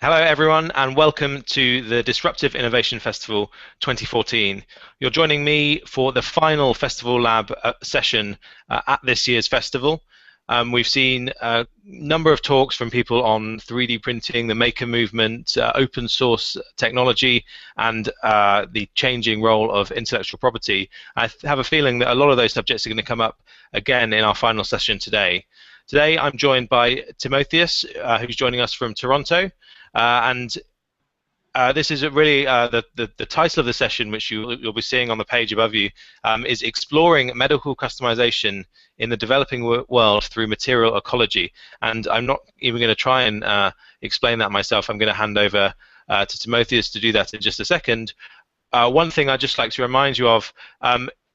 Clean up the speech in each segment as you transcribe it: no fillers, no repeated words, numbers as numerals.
Hello, everyone, and welcome to the Disruptive Innovation Festival 2014. You're joining me for the final Festival Lab session at this year's festival. We've seen a number of talks from people on 3D printing, the maker movement, open source technology, and the changing role of intellectual property. I have a feeling that a lot of those subjects are going to come up again in our final session today. Today, I'm joined by Timotheus, who's joining us from Toronto. And this is really the title of the session, which you'll be seeing on the page above you, is Exploring Medical Customization in the Developing World Through Material Ecology. And I'm not even going to try and explain that myself. I'm going to hand over to Timotheus to do that in just a second. One thing I'd just like to remind you of,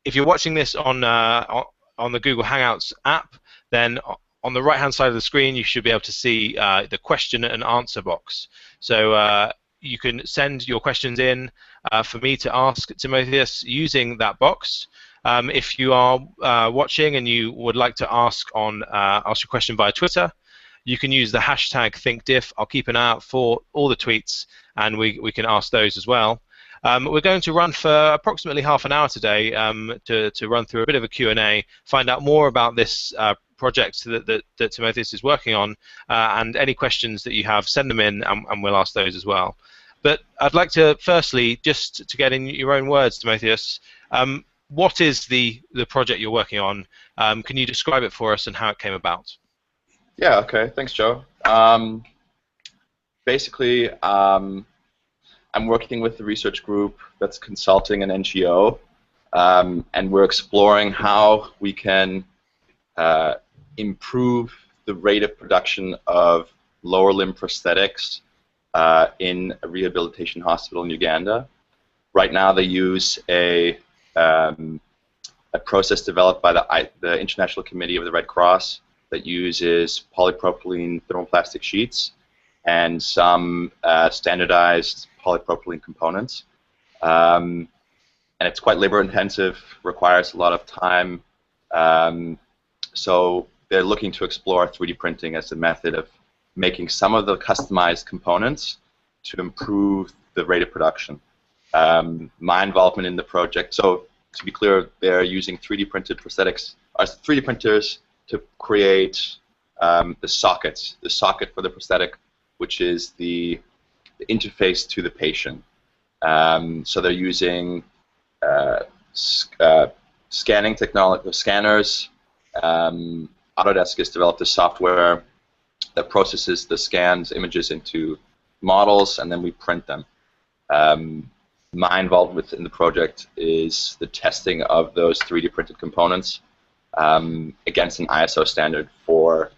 if you're watching this on the Google Hangouts app, then on the right-hand side of the screen, you should be able to see the question and answer box. So you can send your questions in for me to ask Timotheus using that box. If you are watching and you would like to ask your question via Twitter, you can use the hashtag ThinkDiff. I'll keep an eye out for all the tweets, and we can ask those as well. We're going to run for approximately half an hour today to run through a bit of a Q&A, find out more about this project that Timotheus is working on, and any questions that you have, send them in, and we'll ask those as well. But I'd like to, firstly, just to get in your own words, Timotheus, what is the project you're working on? Can you describe it for us and how it came about? Yeah, okay. Thanks, Joe. Basically, I'm working with the research group that's consulting an NGO, and we're exploring how we can improve the rate of production of lower limb prosthetics in a rehabilitation hospital in Uganda. Right now, they use a process developed by the International Committee of the Red Cross that uses polypropylene thermoplastic sheets and some standardized polypropylene components. And it's quite labor-intensive, requires a lot of time. So they're looking to explore 3D printing as a method of making some of the customized components to improve the rate of production. My involvement in the project, so to be clear, they're using 3D printed prosthetics, 3D printers to create the socket for the prosthetic, which is the interface to the patient. So they're using scanning technology, scanners. Autodesk has developed a software that processes the scans images into models, and then we print them. My involvement in the project is the testing of those 3D printed components against an ISO standard for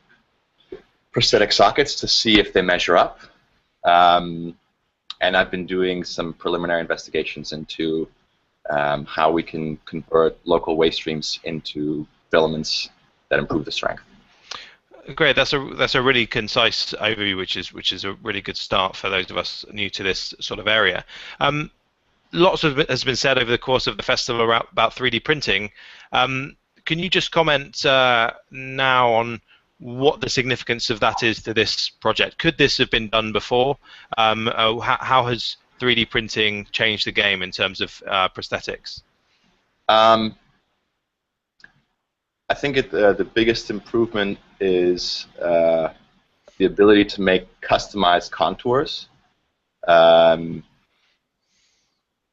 prosthetic sockets to see if they measure up. And I've been doing some preliminary investigations into how we can convert local waste streams into filaments that improve the strength. Great. That's a really concise overview, which is a really good start for those of us new to this sort of area. Lots of it has been said over the course of the festival about 3D printing. Can you just comment now on what the significance of that is to this project? Could this have been done before? How has 3D printing changed the game in terms of prosthetics? I think the biggest improvement is the ability to make customized contours.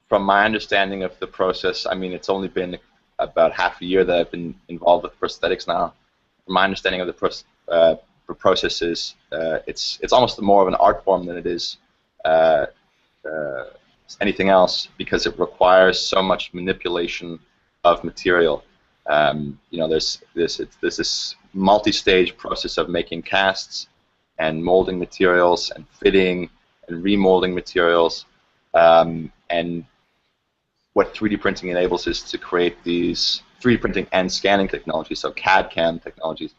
From my understanding of the process, I mean, it's only been about half a year that I've been involved with prosthetics now. From my understanding of the process is it's almost more of an art form than it is anything else, because it requires so much manipulation of material. You know, there's this multi-stage process of making casts and molding materials and fitting and remolding materials, and what 3D printing enables is to create these 3D printing and scanning technologies, so CAD/CAM technologies.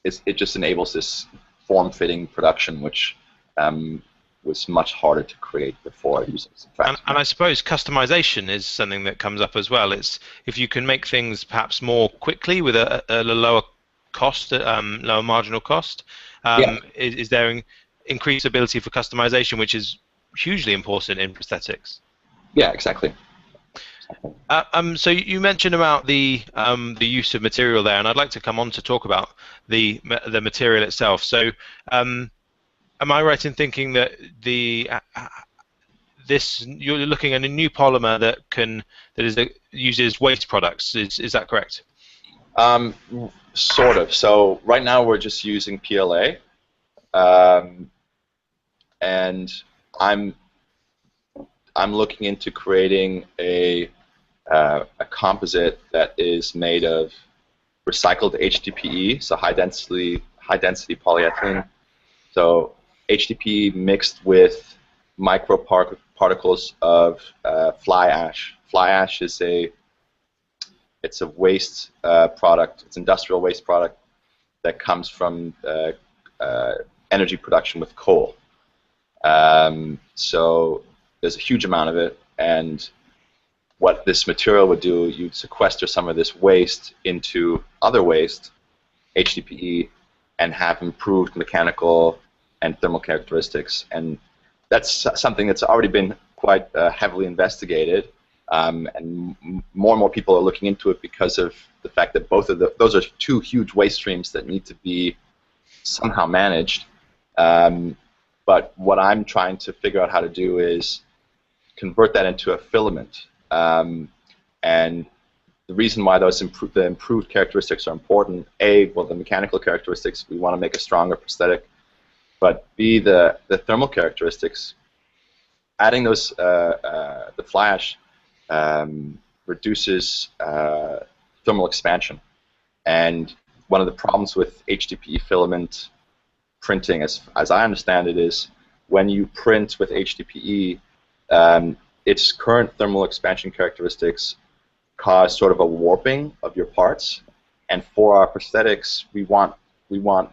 It just enables this form-fitting production, which was much harder to create before using some facts. And I suppose customization is something that comes up as well. It's if you can make things perhaps more quickly with a lower cost, lower marginal cost. Yeah. Is there increased ability for customization, which is hugely important in prosthetics? Yeah, exactly. So you mentioned about the use of material there, and I'd like to come on to talk about the material itself. So, am I right in thinking that you're looking at a new polymer that uses waste products? Is that correct? Sort of. So right now we're just using PLA, and I'm looking into creating a composite that is made of recycled HDPE, so high density polyethylene. So HDPE mixed with microparticles of fly ash. Fly ash is a waste product. It's industrial waste product that comes from energy production with coal. So there's a huge amount of it, and what this material would do, you'd sequester some of this waste into other waste, HDPE, and have improved mechanical and thermal characteristics. And that's something that's already been quite heavily investigated, and more and more people are looking into it because of the fact that both of those are two huge waste streams that need to be somehow managed. But what I'm trying to figure out how to do is convert that into a filament. And the reason why the improved characteristics are important, A, well, the mechanical characteristics, we want to make a stronger prosthetic, but B, the thermal characteristics, adding those, the fly ash reduces thermal expansion. And one of the problems with HDPE filament printing, as I understand it, is when you print with HDPE, its current thermal expansion characteristics cause sort of a warping of your parts. And for our prosthetics, we want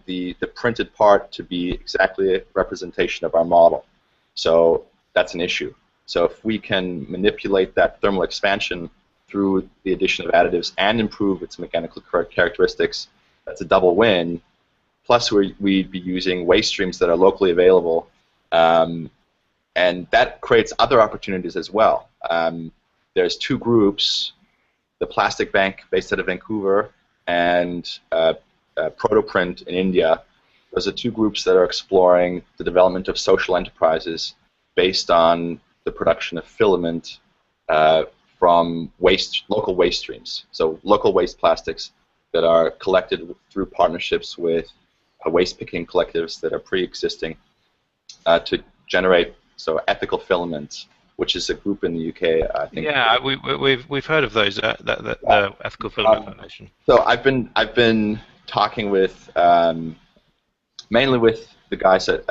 the printed part to be exactly a representation of our model. So that's an issue. So if we can manipulate that thermal expansion through the addition of additives and improve its mechanical characteristics, that's a double win. Plus, we'd be using waste streams that are locally available, and that creates other opportunities as well. There's two groups, the Plastic Bank based out of Vancouver and Protoprint in India. Those are two groups that are exploring the development of social enterprises based on the production of filament from local waste streams. So local waste plastics that are collected through partnerships with waste picking collectives that are pre-existing to generate ethical filaments, which is a group in the UK, I think. Yeah, we've heard of those, the Ethical Filament Foundation. So I've been talking with mainly with the guys at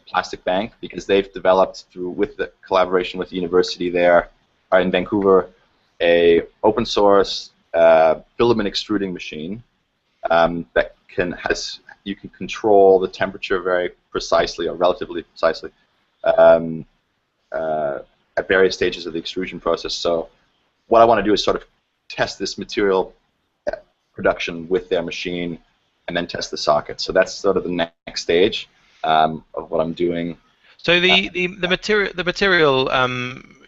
Plastic Bank, because they've developed with the collaboration with the university there in Vancouver a open source filament extruding machine that you can control the temperature very precisely, or relatively precisely, at various stages of the extrusion process. So what I want to do is sort of test this material production with their machine and then test the socket. So that's sort of the next stage of what I'm doing. So the material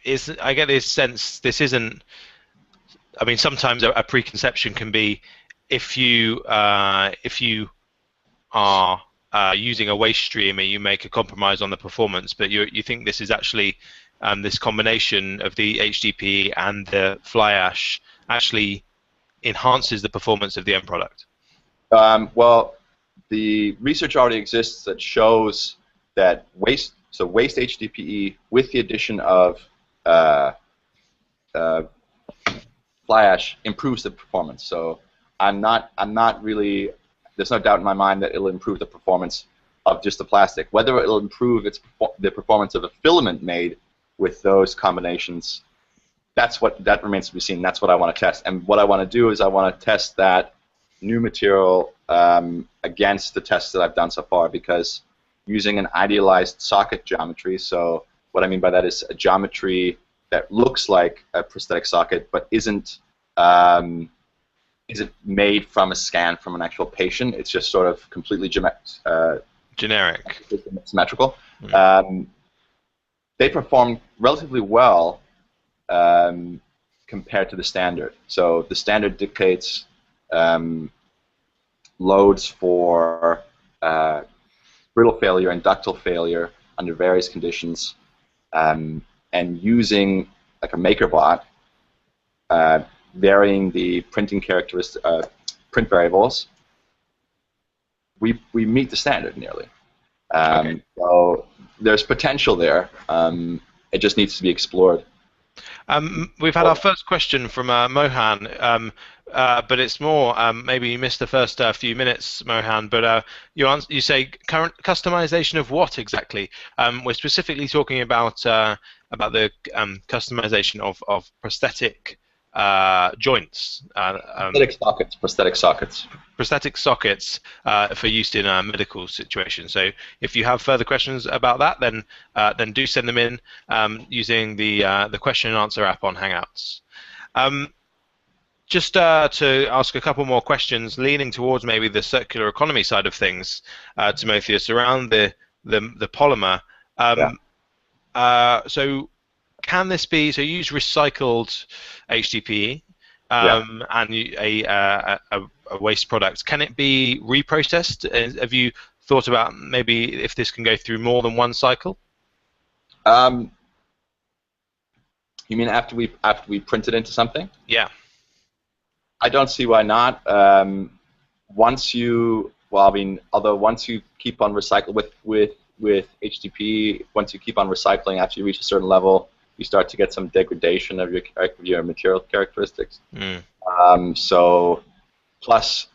is, I get this sense, this isn't, I mean, sometimes a preconception can be if you are using a waste stream and you make a compromise on the performance, but you think this is actually this combination of the HDPE and the fly ash actually enhances the performance of the end product. Well, the research already exists that shows that waste HDPE with the addition of fly ash improves the performance. So I'm not really, there's no doubt in my mind that it'll improve the performance of just the plastic. Whether it'll improve the performance of a filament made with those combinations, that remains to be seen. That's what I want to test. And what I want to do is I want to test that new material against the tests that I've done so far, because using an idealized socket geometry, so what I mean by that is a geometry that looks like a prosthetic socket but isn't is it made from a scan from an actual patient? It's just sort of completely generic, symmetrical. They perform relatively well compared to the standard. So the standard dictates loads for brittle failure and ductile failure under various conditions, and using like a MakerBot, varying the printing characteristic, print variables, we meet the standard nearly. Okay. So there's potential there. It just needs to be explored. We've had our first question from Mohan, but it's more, maybe you missed the first few minutes, Mohan, but you say current customization of what exactly? We're specifically talking about the customization of prosthetic joints. Prosthetic sockets. Prosthetic sockets for use in a medical situation. So if you have further questions about that, then do send them in using the question and answer app on Hangouts. Just to ask a couple more questions, leaning towards maybe the circular economy side of things, Timotheus, around the polymer. So can this be, so you use recycled HDPE and a waste product. Can it be reprocessed? Have you thought about maybe if this can go through more than one cycle? You mean after we print it into something? Yeah. I don't see why not. Once you keep on recycling with HDPE, once you keep on recycling after you reach a certain level, you start to get some degradation of your material characteristics. So, plus,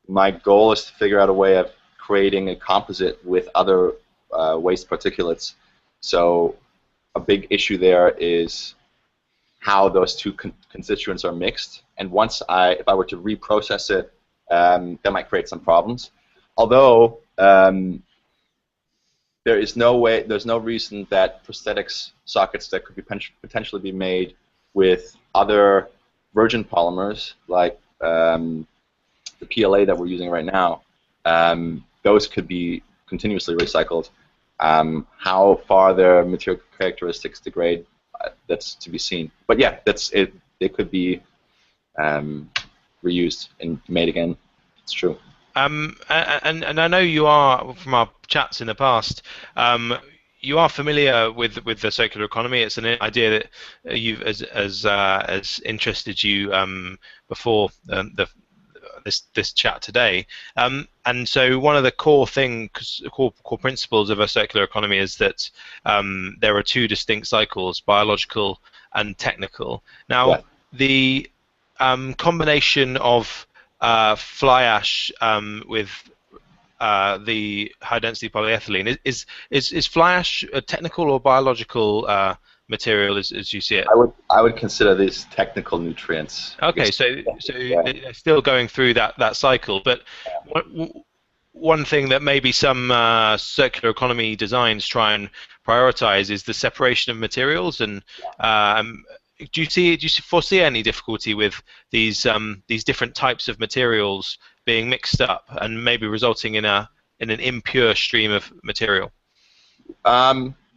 my goal is to figure out a way of creating a composite with other waste particulates. So, a big issue there is how those two constituents are mixed. And if I were to reprocess it, that might create some problems. Although there's no reason that prosthetics sockets that could potentially be made with other virgin polymers like the PLA that we're using right now, those could be continuously recycled. How far their material characteristics degrade, that's to be seen. But yeah, that's it. It could be reused and made again. It's true. And I know you are, from our chats in the past, you are familiar with the circular economy. It's an idea that you've as interested you before this chat today. And so one of the core principles of a circular economy is that there are two distinct cycles: biological and technical. Now, the combination of fly ash with the high-density polyethylene, is fly ash a technical or biological material as you see it? I would consider these technical nutrients. Okay, so they're still going through that cycle, but one thing that maybe some circular economy designs try and prioritize is the separation of materials. And do you foresee any difficulty with these different types of materials being mixed up and maybe resulting in an impure stream of material?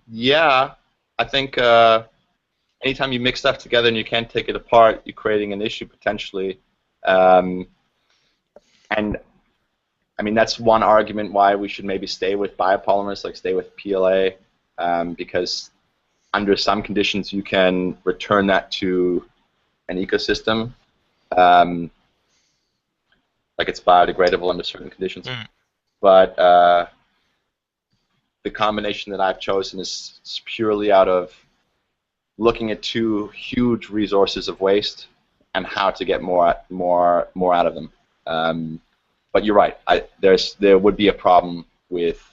Yeah, I think anytime you mix stuff together and you can't take it apart, you're creating an issue potentially. And I mean, that's one argument why we should maybe stay with biopolymers, like stay with PLA, because under some conditions you can return that to an ecosystem, like it's biodegradable under certain conditions. But the combination that I've chosen is purely out of looking at two huge resources of waste and how to get more out of them. But you're right. There would be a problem with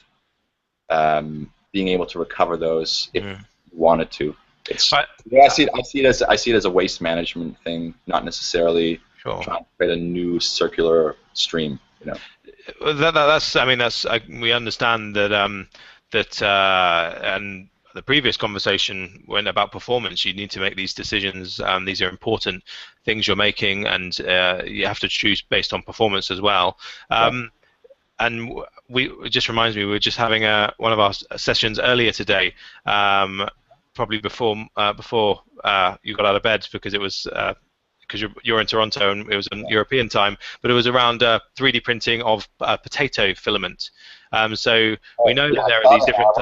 being able to recover those if you wanted to. I see it as a waste management thing, not necessarily trying to create a new circular stream. You know. We understand that and the previous conversation when about performance, you need to make these decisions. These are important things you're making, and you have to choose based on performance as well. And it just reminds me, we were just having one of our sessions earlier today, probably before you got out of bed, because it was because you're in Toronto and it was in European time, but it was around 3D printing of potato filament. So we know that there are these different.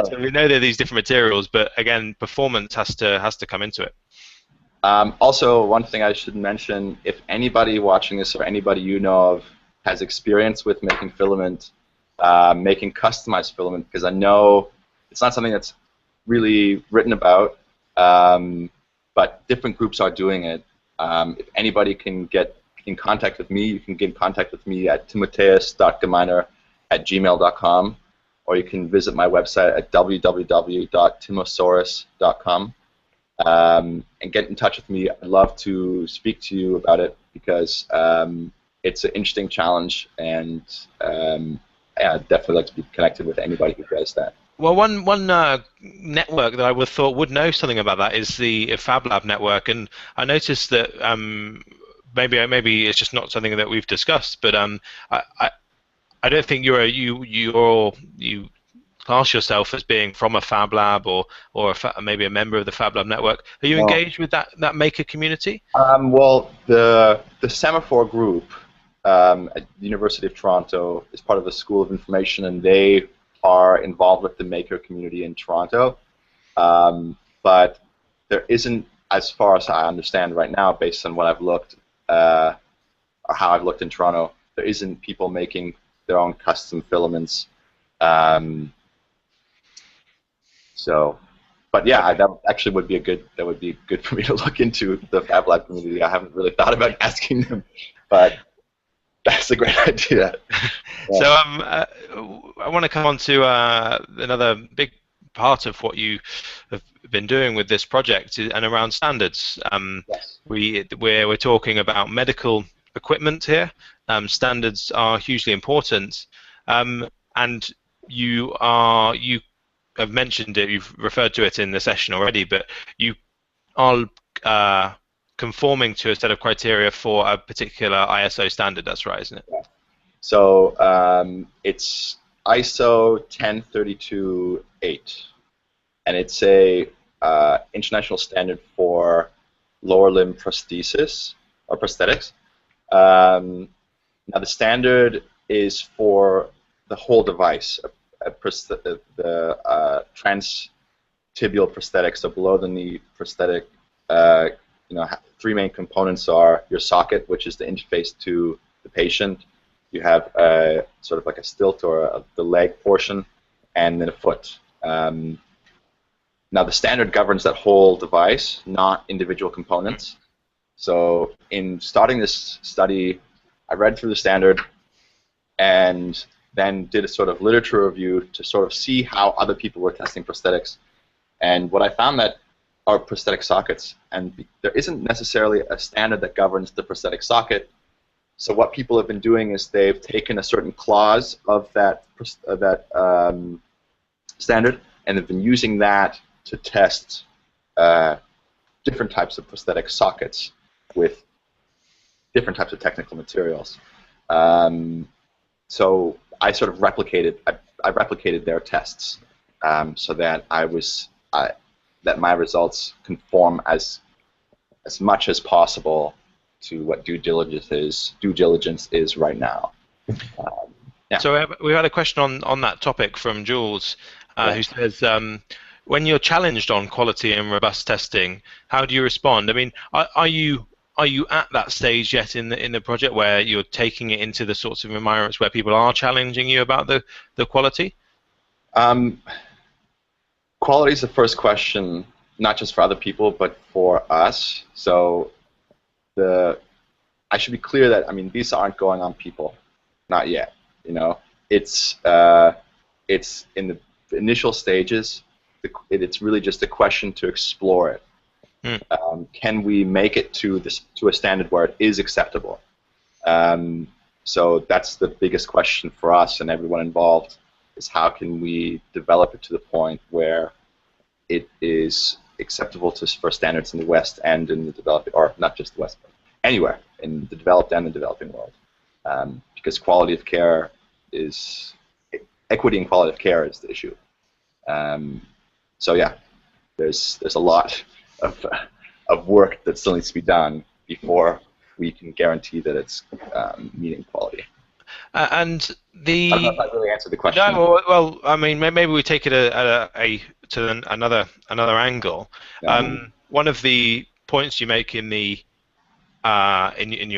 So we know there are these different materials, but again, performance has to come into it. Also, one thing I should mention: if anybody watching this or anybody you know of has experience with making filament, making customized filament, because I know it's not something that's really written about, but different groups are doing it. If anybody can get in contact with me, you can get in contact with me at timotheus.gemeiner@gmail.com, or you can visit my website at www.timosaurus.com and get in touch with me. I'd love to speak to you about it, because it's an interesting challenge, and I'd definitely like to be connected with anybody who does that. Well, one network that I would have thought would know something about that is the FabLab network, and I noticed that maybe it's just not something that we've discussed, but I don't think you class yourself as being from a FabLab or maybe a member of the FabLab network. Are you engaged with that maker community? Well, the Semaphore group at the University of Toronto is part of the School of Information, and they are involved with the maker community in Toronto. But there isn't, as far as I understand right now, based on what I've looked, or how I've looked in Toronto, there isn't people making their own custom filaments. But yeah, that actually would be good for me to look into the FabLab community. I haven't really thought about asking them, but that's a great idea. Yeah. So I want to come on to another big part of what you have been doing with this project and around standards. Yes. We're talking about medical equipment here. Standards are hugely important, and you have mentioned it. You've referred to it in the session already, but you are conforming to a set of criteria for a particular ISO standard. That's right, isn't it? Yeah. So it's ISO 10328, and it's a international standard for lower limb prosthesis or prosthetics. Now the standard is for the whole device, the trans-tibial prosthetic, so below the knee prosthetic. Three main components are your socket, which is the interface to the patient. You have sort of like a stilt or the leg portion, and then a foot. Now the standard governs that whole device, not individual components. So in starting this study, I read through the standard and then did a sort of literature review to sort of see how other people were testing prosthetics. And what I found that are prosthetic sockets, and there isn't necessarily a standard that governs the prosthetic socket. So what people have been doing is they've taken a certain clause of that standard, and they've been using that to test different types of prosthetic sockets with different types of technical materials. So I sort of replicated. I replicated their tests so that that my results conform as much as possible to what due diligence is right now. Yeah. So we had a question on that topic from Jules, who says, when you're challenged on quality and robust testing, how do you respond? I mean, are you at that stage yet in the project where you're taking it into the sorts of environments where people are challenging you about the quality? Quality is the first question, not just for other people, but for us. So I should be clear that, I mean, these aren't going on people, not yet. It's in the initial stages. It's really just a question to explore it. Can we make it to a standard where it is acceptable? So that's the biggest question for us and everyone involved. is how can we develop it to the point where it is acceptable for standards in the West and in the developing, or not just the West, but anywhere in the developed and the developing world. Because quality of care is, equity and quality of care is the issue. So yeah, there's a lot of work that still needs to be done before we can guarantee that it's meeting quality. And the I don't know if I really answered the question. No, well, I mean, maybe we take it to another angle. Yeah. One of the points you make in the in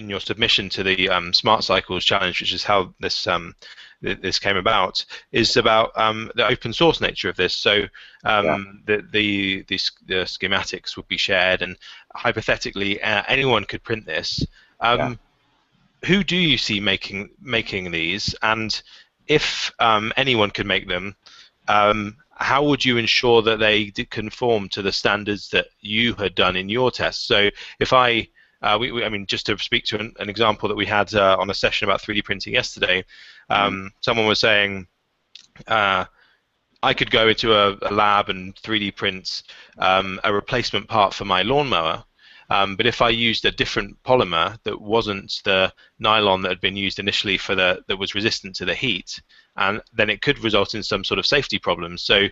your submission to the Smart Cycles Challenge, which is how this came about, is about the open source nature of this. So the schematics would be shared, and hypothetically anyone could print this. Who do you see making these, and if anyone could make them, how would you ensure that they conform to the standards that you had done in your tests? So if I mean, just to speak to an example that we had on a session about 3D printing yesterday, someone was saying, I could go into a lab and 3D print a replacement part for my lawnmower, but if I used a different polymer that wasn't the nylon that had been used initially that was resistant to the heat, and then it could result in some sort of safety problems. So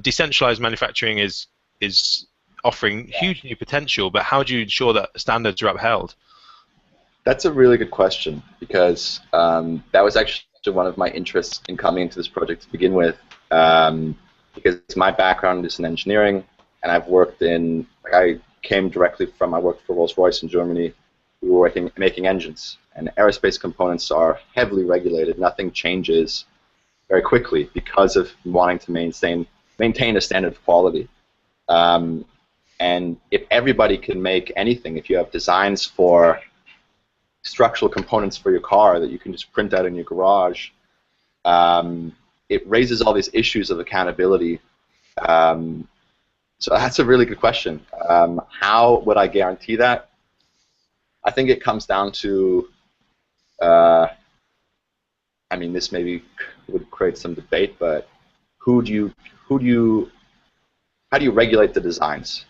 decentralized manufacturing is offering huge new potential, but how do you ensure that standards are upheld? That's a really good question, because that was actually one of my interests in coming into this project to begin with, because my background is in engineering, and I've worked in, I worked for Rolls-Royce in Germany. We were making engines, and aerospace components are heavily regulated. Nothing changes very quickly because of wanting to maintain a standard of quality. And if everybody can make anything, if you have designs for structural components for your car that you can just print out in your garage, it raises all these issues of accountability. So that's a really good question. How would I guarantee that? I think it comes down to, I mean, this maybe would create some debate, but how do you regulate the designs,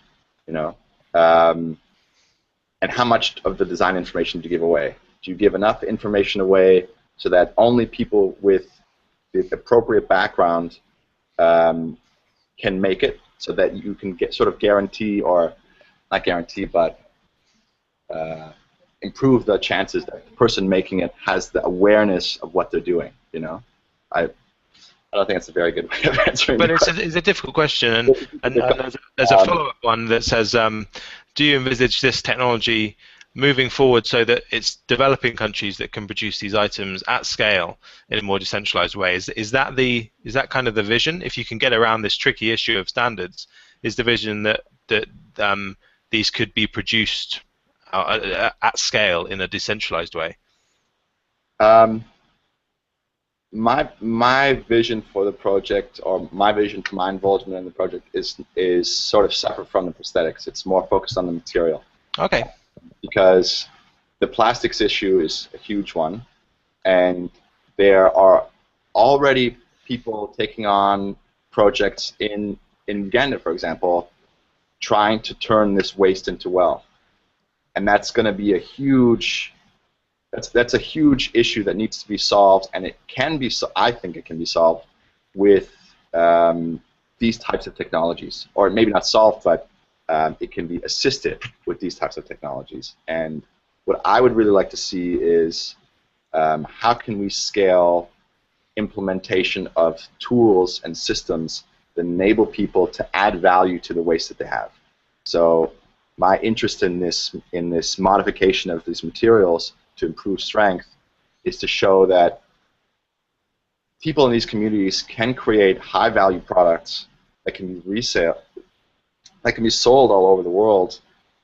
you know? And how much of the design information do you give away? Do you give enough information away so that only people with the appropriate background can make it, so that you can sort of guarantee, or not guarantee, but improve the chances that the person making it has the awareness of what they're doing, you know? I don't think that's a very good way of answering. But it's a difficult question, and there's a follow-up one that says, do you envisage this technology moving forward so that it's developing countries that can produce these items at scale in a more decentralized way? Is that kind of the vision? If you can get around this tricky issue of standards, is the vision that these could be produced at scale in a decentralized way? My vision for the project, or my vision for my involvement in the project, is sort of separate from the prosthetics. It's more focused on the material. Okay. Because the plastics issue is a huge one, and there are already people taking on projects in Uganda, for example, trying to turn this waste into wealth, and that's going to be a huge. That's a huge issue that needs to be solved, and it can be. I think it can be solved with these types of technologies, or maybe not solved, but it can be assisted with these types of technologies. And what I would really like to see is how can we scale implementation of tools and systems that enable people to add value to the waste that they have. So my interest in this modification of these materials to improve strength is to show that people in these communities can create high-value products that can be that can be sold all over the world,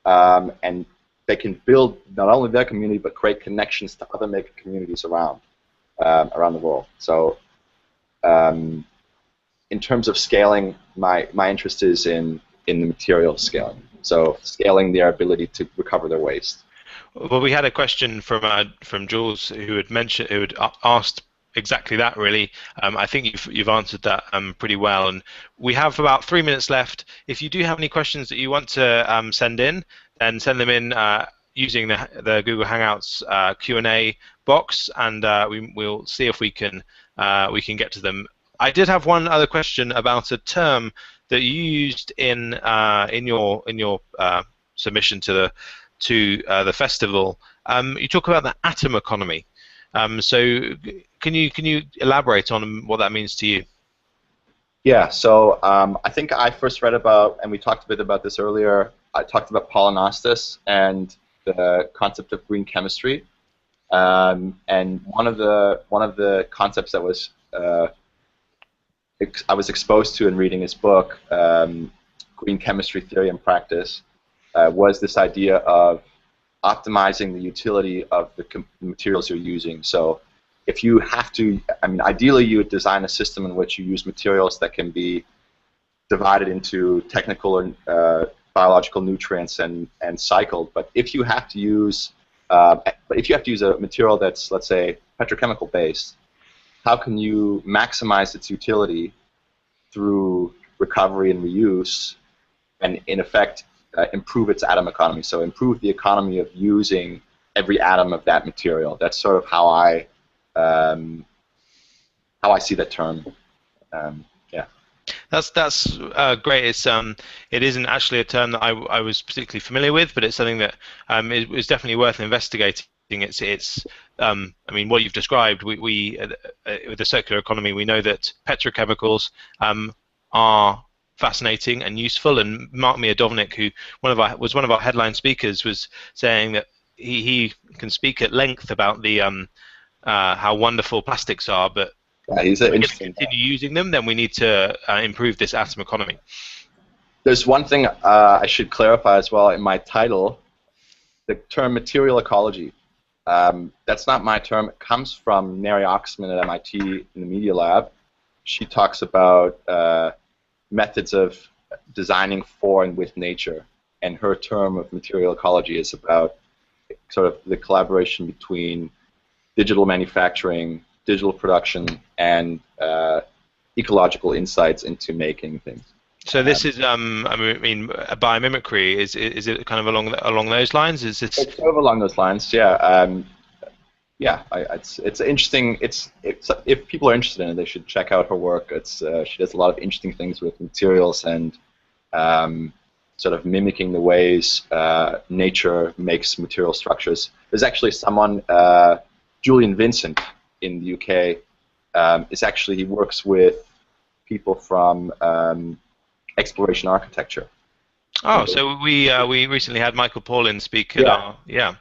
and they can build not only their community but create connections to other maker communities around the world. So, in terms of scaling, my interest is in the material scaling. So, scaling their ability to recover their waste. Well, we had a question from Jules who had asked exactly that, really. I think you've answered that pretty well. And we have about 3 minutes left. If you do have any questions that you want to send in, then send them in using the Google Hangouts Q&A box, and we'll see if we can get to them. I did have one other question about a term that you used in your submission to the festival. You talk about the atom economy. So can you elaborate on what that means to you? Yeah, so I think I first read about, and we talked a bit about this earlier, I talked about Paul Anastas and the concept of green chemistry. And one of the concepts that was I was exposed to in reading his book, Green Chemistry Theory and Practice, was this idea of optimizing the utility of the materials you're using. So if you have to, I mean, ideally you would design a system in which you use materials that can be divided into technical or biological nutrients and cycled. But if you have to use a material that's, let's say, petrochemical based, how can you maximize its utility through recovery and reuse, and in effect improve its atom economy? So improve the economy of using every atom of that material. That's sort of how I see that term. Yeah. That's great. It isn't actually a term that I was particularly familiar with, but it's something that is definitely worth investigating. I mean, what you've described, we with the circular economy, we know that petrochemicals are fascinating and useful. And Mark Miodownik, who was one of our headline speakers, was saying that he can speak at length about the how wonderful plastics are, but he's if we're going to continue using them, then we need to improve this atom economy. There's one thing I should clarify as well in my title. The term material ecology, that's not my term. It comes from Mary Oxman at MIT in the Media Lab. She talks about methods of designing for and with nature, and her term of material ecology is about sort of the collaboration between digital manufacturing, digital production, and ecological insights into making things. So this is, I mean, biomimicry. Is it kind of along those lines? Is it? It's sort of along those lines, yeah. Yeah, it's interesting. If people are interested in it, they should check out her work. She does a lot of interesting things with materials and sort of mimicking the ways nature makes material structures. There's actually someone, Julian Vincent in the UK, he works with people from exploration architecture. Oh, so we recently had Michael Paulin speak at our, yeah.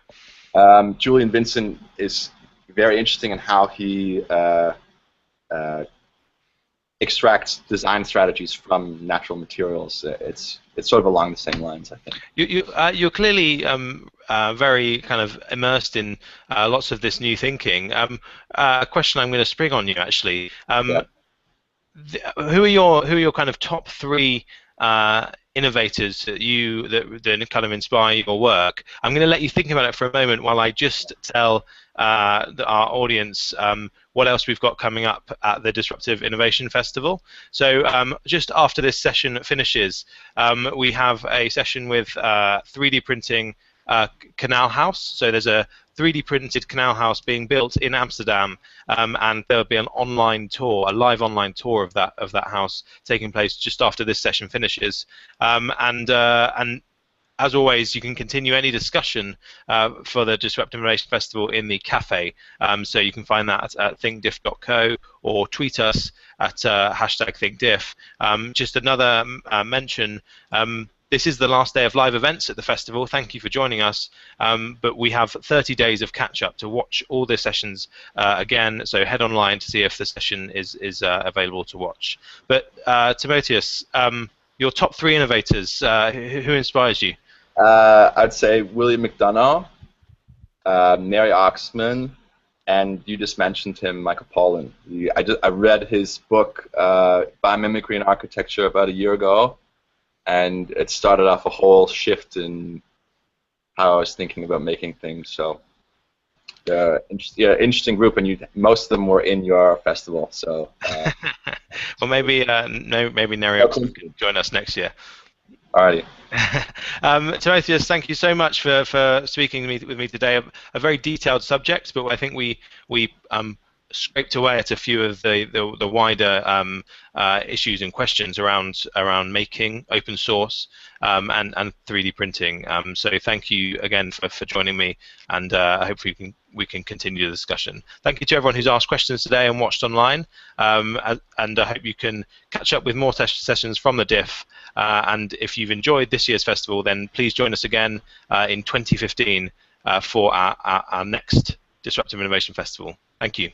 Julian Vincent is very interesting in how he extracts design strategies from natural materials. It's sort of along the same lines, I think. You're clearly very kind of immersed in lots of this new thinking. A question I'm going to spring on you, actually. Who are your kind of top three innovators that kind of inspire your work? I'm going to let you think about it for a moment while I just tell our audience what else we've got coming up at the Disruptive Innovation Festival. So just after this session finishes, we have a session with 3D printing canal house. So there's a 3D printed canal house being built in Amsterdam, and there'll be an online tour, a live online tour of that house taking place just after this session finishes. And as always, you can continue any discussion for the Disruptive Innovation Festival in the cafe. So you can find that at thinkdiff.co or tweet us at #thinkdiff. Just another mention. This is the last day of live events at the festival. Thank you for joining us. But we have 30 days of catch-up to watch all the sessions again. So head online to see if the session is available to watch. But Timotheus, your top three innovators, who inspires you? I'd say William McDonough, Mary Oxman, and you just mentioned him, Michael Paulin. I read his book, Biomimicry and Architecture, about a year ago. And it started off a whole shift in how I was thinking about making things. So interesting group, and most of them were in your festival. So, well, maybe Nerio can join us next year. Alrighty. Timotheus, thank you so much for speaking with me today. A very detailed subject, but I think we scraped away at a few of the wider issues and questions around making open source and 3D printing. So thank you again for joining me, and hopefully we can continue the discussion. Thank you to everyone who's asked questions today and watched online, and I hope you can catch up with more sessions from the DIF. And if you've enjoyed this year's festival, then please join us again in 2015 for our next Disruptive Innovation Festival. Thank you.